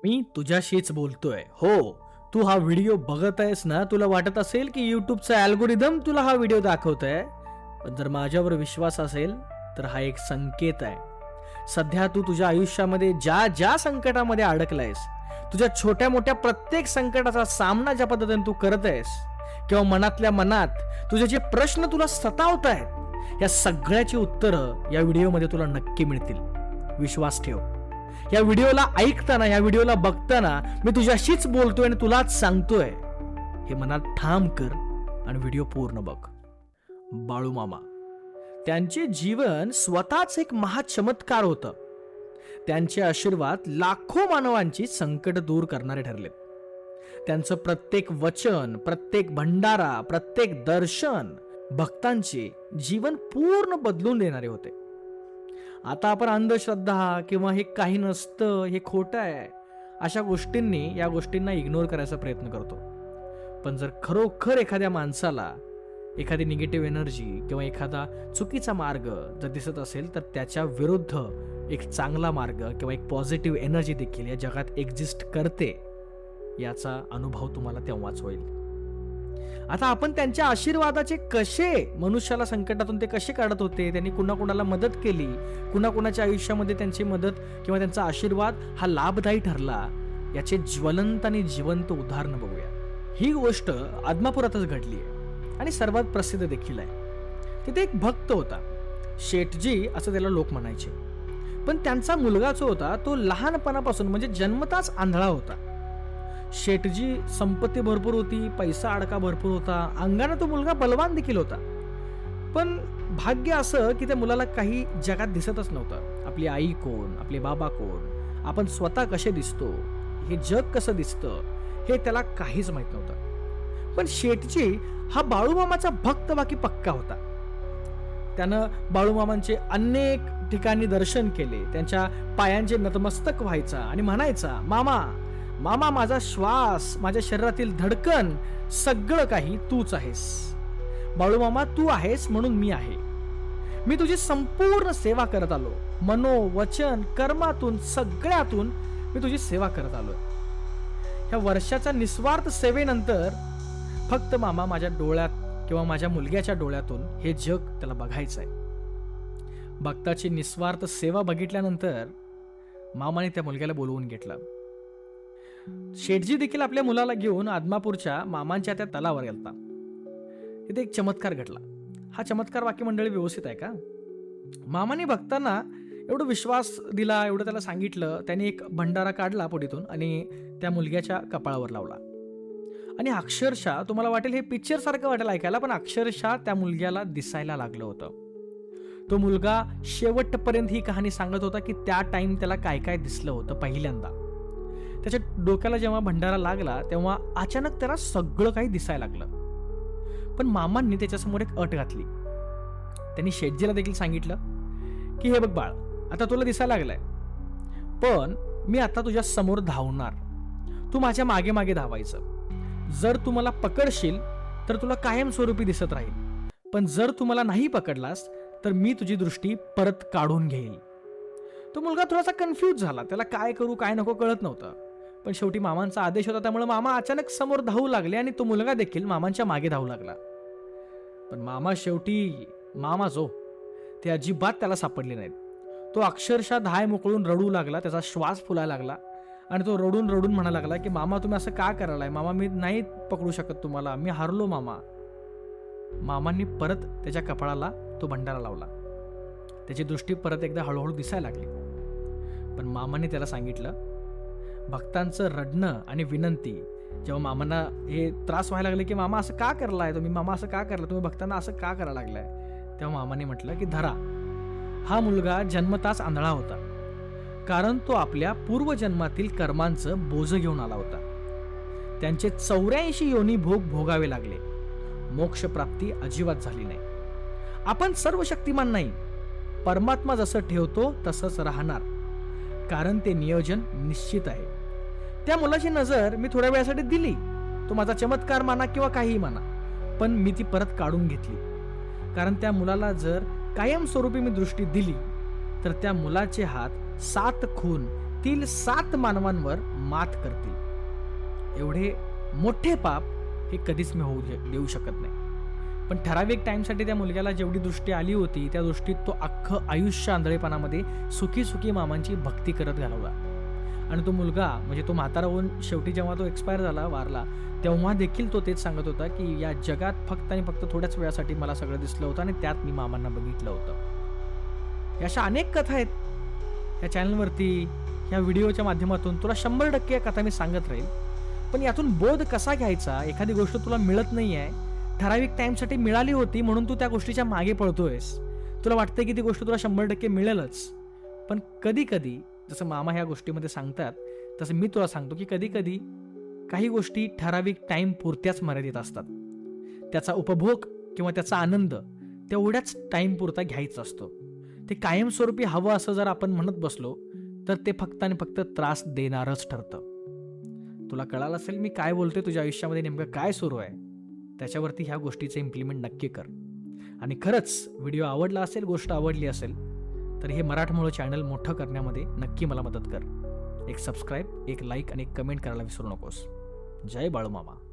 मी तुझ्याशीच बोलतोय. हो, तू हा व्हिडिओ बघत आहेस ना, तुला वाटत असेल की YouTubeचा अल्गोरिदम तुला हा व्हिडिओ दाखवतोय. पण जर माझ्यावर विश्वास असेल, तर हा एक संकेत आहे. सध्या तू तुझ्या आयुष्यामध्ये ज्या संकटामध्ये अडकलायस, तुझ्या छोट्या-मोठ्या प्रत्येक संकटाचा सामना ज्या पद्धतीने तू करत आहेस किंवा मनातल्या मनात तुझे जे प्रश्न तुला सतावतायत, या सगळ्याची उत्तरं या व्हिडिओमध्ये तुला नक्की मिळतील. विश्वास ठेव. या व्हिडिओला ऐकताना, या व्हिडिओला बघताना मी तुझ्याशीच बोलतोय आणि तुलाच सांगतोय. हे मनात ठाम कर आणि व्हिडिओ पूर्ण बघ. बाळूमामा, त्यांचे जीवन स्वतःच एक महाचमत्कार होतं. त्यांचे आशीर्वाद लाखो मानवांची संकट दूर करणारे ठरले. त्यांचं प्रत्येक वचन, प्रत्येक भंडारा, प्रत्येक दर्शन भक्तांचे जीवन पूर्ण बदलून देणारे होते. आता आपण अंधश्रद्धा किंवा हे काही नसतं, हे खोटं आहे, अशा गोष्टींनी या गोष्टींना इग्नोर करायचा प्रयत्न करतो. पण जर खरोखर एखाद्या माणसाला एखादी निगेटिव्ह एनर्जी किंवा एखादा चुकीचा मार्ग जर दिसत असेल, तर त्याच्या विरुद्ध एक चांगला मार्ग किंवा एक पॉझिटिव्ह एनर्जी देखील या जगात एक्झिस्ट करते, याचा अनुभव तुम्हाला तेव्हाच होईल. आता आपण त्यांच्या आशीर्वादाचे कसे, मनुष्याला संकटातून ते कसे काढत होते, त्यांनी कुणाकुणाला मदत केली, कुणाकुणाच्या आयुष्यामध्ये त्यांची मदत किंवा त्यांचा आशीर्वाद हा लाभदायी ठरला, याचे ज्वलंत आणि जिवंत उदाहरण बघूया. ही गोष्ट आदमापुरातच घडली आहे आणि सर्वात प्रसिद्ध देखील आहे. तिथे एक भक्त होता, शेठजी असं त्याला लोक म्हणायचे. पण त्यांचा मुलगा जो होता तो लहानपणापासून म्हणजे जन्मताच आंधळा होता. शेठजी संपत्ती भरपूर होती, पैसा अडका भरपूर होता, अंगाने तो मुलगा बलवान देखील होता. पण भाग्य असं की त्या मुलाला काही जगात दिसतच नव्हतं. आपली आई कोण, आपले बाबा कोण, आपण स्वतः कसे दिसतो, हे जग कसं दिसतं, हे त्याला काहीच माहित नव्हतं. पण शेठजी हा बाळूमामाचा भक्त बाकी पक्का होता. त्यानं बाळूमामांचे अनेक ठिकाणी दर्शन केले, त्यांच्या पायांचे नतमस्तक व्हायचा आणि म्हणायचा, मामा मामा, माझा श्वास, माझ्या शरीरातील धडकन, सगळं काही तूच आहेस. बाळूमामा, तू आहेस म्हणून मी आहे. मी तुझी संपूर्ण सेवा करत आलो. मनो वचन कर्मातून सगळ्यातून मी तुझी सेवा करत आलोय. ह्या वर्षाच्या निस्वार्थ सेवेनंतर फक्त मामा माझ्या डोळ्यात किंवा माझ्या मुलग्याच्या डोळ्यातून हे जग त्याला बघायचंय. भक्ताची निस्वार्थ सेवा बघितल्यानंतर मामाने त्या मुलग्याला बोलवून घेतलं. शेठजी देखील आपल्या मुलाला घेऊन आदमापूरच्या मामांच्या त्या तलावर गेलता. तिथे एक चमत्कार घडला. हा चमत्कार बाकी मंडळी व्यवस्थित आहे का? मामाने भक्तांना एवढं विश्वास दिला, एवढं त्याला सांगितलं. त्याने एक भंडारा काढला पोटीतून आणि त्या मुलग्याच्या कपाळावर लावला. आणि अक्षरशः तुम्हाला वाटेल हे पिक्चर सारखं वाटेल ऐकायला, पण अक्षरशः त्या मुलग्याला दिसायला लागलं होतं. तो मुलगा शेवटपर्यंत ही कहाणी सांगत होता की त्या टाइम त्याला काय काय दिसलं होतं. पहिल्यांदा त्याच्या डोक्याला जेव्हा भंडारा लागला तेव्हा अचानक त्याला सगळं काही दिसायला लागलं. पण मामांनी त्याच्यासमोर एक अट घातली. त्यांनी शेठजीला देखील सांगितलं की हे बघ बाळ, आता तुला दिसायला लागलाय, पण मी आता तुझ्या समोर धावणार, तू माझ्या मागे मागे धावायचं. जर तू मला पकडशील तर तुला कायमस्वरूपी दिसत राहील, पण जर तू मला नाही पकडलास तर मी तुझी दृष्टी परत काढून घेईल. तो मुलगा थोडासा कन्फ्यूज झाला. त्याला काय करू काय नको कळत नव्हतं. पण शेवटी मामांचा आदेश होता, त्यामुळे मामा अचानक समोर धावू लागले आणि तो मुलगा देखील मामांच्या मागे धावू लागला. पण मामा शेवटी जो ते अजिबात त्याला सापडले नाहीत. तो अक्षरशः धाय मोकळून रडू लागला, त्याचा श्वास फुलायला लागला आणि तो रडून रडून म्हणायला लागला की मामा तुम्ही असं का करायलाय, मामा मी नाही पकडू शकत तुम्हाला, मी हारलो मामा. मामांनी परत त्याच्या कपाळाला तो भंडारा लावला. त्याची दृष्टी परत एकदा हळूहळू दिसायला लागली. पण मामाने त्याला सांगितलं, भक्तांचं रडणं आणि विनंती जेव्हा मामांना हे त्रास व्हायला लागले की मामा असं का करलाय तुम्ही, मामा असं का करला तुम्ही, भक्तांना असं का करायला लागलाय, तेव्हा मामाने म्हटलं की धरा, हा मुलगा जन्मताच आंधळा होता, कारण तो आपल्या पूर्वजन्मातील कर्मांचं बोझ घेऊन आला होता. त्यांचे 84 योनी भोग भोगावे लागले, मोक्ष प्राप्ती अजिबात झाली नाही. आपण सर्व शक्तिमान नाही, परमात्मा जसं ठेवतो तसंच राहणार, कारण ते नियोजन निश्चित आहे. त्या मुलाची नजर मी थोड्या वेळासाठी दिली, तो माझा चमत्कार माना किंवा काहीही माना, पण मी ती परत काढून घेतली. कारण त्या मुलाला जर कायमस्वरूपी मी दृष्टी दिली तर त्या मुलाचे हात 7 खून तील 7 मानवांवर मात करतील. एवढे मोठे पाप हे कधीच मी होऊ देऊ शकत नाही. पण ठराविक टाईमसाठी त्या मुलग्याला जेवढी दृष्टी आली होती त्या दृष्टीत तो अख्खं आयुष्य आंधळेपणामध्ये सुखी सुखी मामांची भक्ती करत घालवला. आणि तो मुलगा म्हणजे तो म्हातारा होऊन शेवटी जेव्हा तो एक्सपायर झाला, वारला, तेव्हा देखील तो तेच सांगत होता की या जगात फक्त आणि फक्त थोड्याच वेळासाठी मला सगळं दिसलं होतं आणि त्यात मी मामांना बघितलं होतं. अशा अनेक कथा आहेत या चॅनलवरती, ह्या व्हिडिओच्या माध्यमातून तुला 100% कथा मी सांगत राहील. पण यातून बोध कसा घ्यायचा? एखादी गोष्ट तुला मिळत नाही आहे, ठराविक टाईमसाठी मिळाली होती म्हणून तू त्या गोष्टीच्या मागे पळतोयस. तुला वाटतंय की ती गोष्ट तुला 100% मिळेलच. पण कधी कधी जसं मामा ह्या गोष्टीमध्ये सांगतात तसं मी तुला सांगतो की कधी कधी काही गोष्टी ठराविक टाईम पुरत्याच मर्यादित असतात. त्याचा उपभोग किंवा त्याचा आनंद तेवढ्याच टाईम पुरता घ्यायचा असतो. ते कायमस्वरूपी हवं असं जर आपण म्हणत बसलो तर ते फक्त आणि फक्त त्रास देणारच ठरतं. तुला कळालं असेल मी काय बोलतोय, तुझ्या आयुष्यामध्ये नेमकं काय सुरू आहे, त्याच्यावरती ह्या गोष्टीचं इम्प्लिमेंट नक्की कर. आणि खरंच व्हिडिओ आवडला असेल, गोष्ट आवडली असेल तर हे मराठमोळं चॅनल मोठं करण्यामध्ये नक्की मला मदत कर. एक सबस्क्राईब, एक लाईक आणि एक कमेंट करायला विसरू नकोस. जय बाळूमामा.